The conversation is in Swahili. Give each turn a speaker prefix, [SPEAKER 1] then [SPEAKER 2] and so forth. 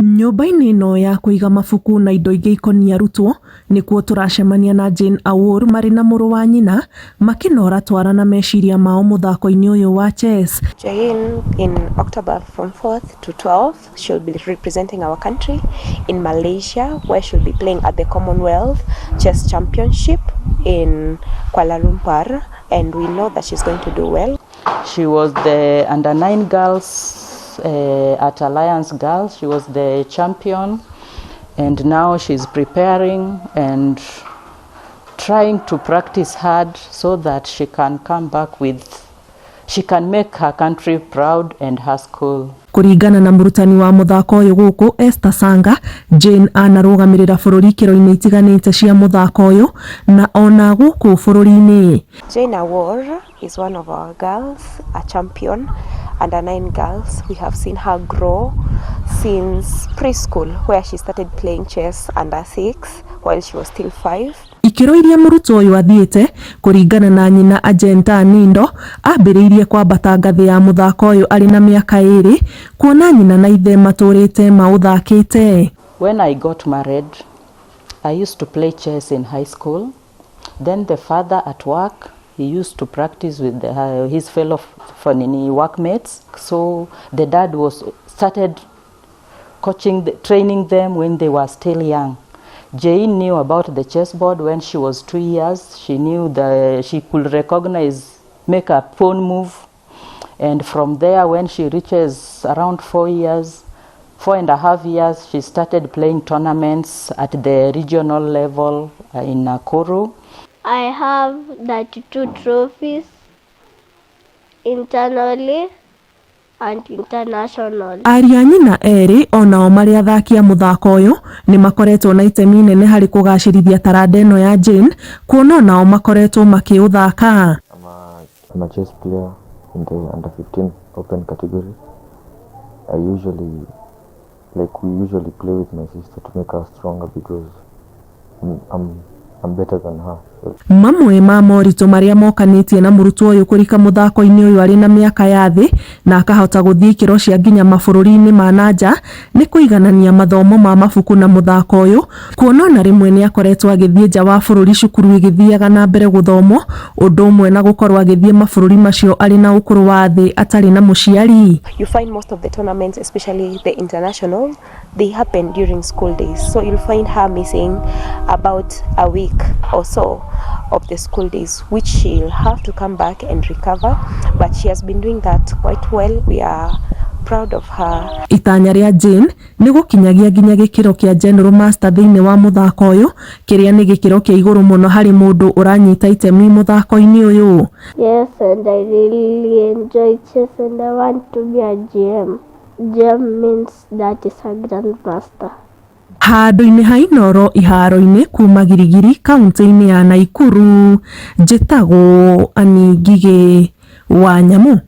[SPEAKER 1] Nyũmba-inĩ ĩno ya kũiga mabuku na indo ingĩ ikoniĩ arutwo nĩkuo tũracemania na Jane Awuor marĩ na mũrũ wa nyina makinora twarana meciria mao mũthakoinĩ ũyũ wa chess.
[SPEAKER 2] Jane in October from 4th to 12th she'll be representing our country in Malaysia, where she'll be playing at the Commonwealth Chess Championship in Kuala Lumpur, and we know that she's going to do well.
[SPEAKER 3] She was the under-9 girls at Alliance Girls. She was the champion, and now she's preparing and trying to practice hard so that she can come back she can make her country proud and her school.
[SPEAKER 1] Kũringana na mũrutani wa mũthako ũyũ gũkũ Esther Sanga, Jane anarũgamĩrĩra bũrũri kĩro-inĩ itiganĩte cia mũthako ũyũ na ona gũkũ bũrũri-inĩ.
[SPEAKER 2] Jane Awuor is one of our girls, a champion, under-9 girls. We have seen her grow since preschool, where she started playing chess under 6 while she was still 5.
[SPEAKER 1] Ikiro iria mũrutwo ũyũ athiĩte kũringana na nyina Agenta Nindo ambĩrĩirie kwambata ngathĩ ya mũthako ũyũ arĩ na mĩaka 2 kuona nyina na ithe matũrĩte maũthakĩte.
[SPEAKER 3] When I got married, I used to play chess in high school. Then the father at work, he used to practice with his fellow workmates. So the dad started training them when they were still young. Jane knew about the chessboard when she was 2 years. She knew that she could make a pawn move. And from there, when she reaches around 4.5 years, she started playing tournaments at the regional level in Nakuru.
[SPEAKER 4] I have 32 trophies internally and international.
[SPEAKER 1] Aria nyina eri onao marĩ athaki a mũthako ũyũ nĩ makoretwo na itemi nene harĩ kũgacĩrithia taranda ĩno ya Jane kuona onao makoretwo makiũthaka.
[SPEAKER 5] I'm a chess player in the under 15 open category. We usually play with my sister to make her stronger because I'm better than her.
[SPEAKER 1] Mamwe ma moritũ marĩa mokanĩtie na mũrutwo ũyũ kũrika mũthako-inĩ ũyũ arĩ na mĩaka ya thĩ na akahota gũthiĩ ikĩro cia nginya mabũrũri-inĩ ma nanja nĩ kũiganania mathomo ma mabuku na mũthako ũyũ kuona na rĩmwe nĩ akoretwo agĩthiĩ nja wa bũrũri cukuru igĩthiaga na mbere gũthomwo ũndũ ũmwe na gũkorwo agĩthiĩ mabũrũri macio arĩ na ũkũrũ wa thĩ atarĩ na mũciari.
[SPEAKER 2] You find most of the tournaments, especially the international, they happen during school days. So you'll find her missing about a week or so of the school days, which she'll have to come back and recover, but she has been doing that quite well. We are proud of her.
[SPEAKER 1] Itanya rĩa Jane nĩ gũkinyagia nginya gĩkĩro kĩa General Master thĩinĩ wa mũthako ũyũ kĩrĩa nĩ gĩkĩro kĩa igũrũ mũno harĩ mũndũ ũranyita itemi mũthako-inĩ ũyũ.
[SPEAKER 4] Yes, and I really enjoy chess and I want to be a GM. GM means that is a grandmaster.
[SPEAKER 1] Handũ-inĩ ha Inoro iharo-inĩ kuma Girigiri kaunti-inĩ ya Nakuru, njĩtagwo Ani Ngigĩ wa Nyamũ.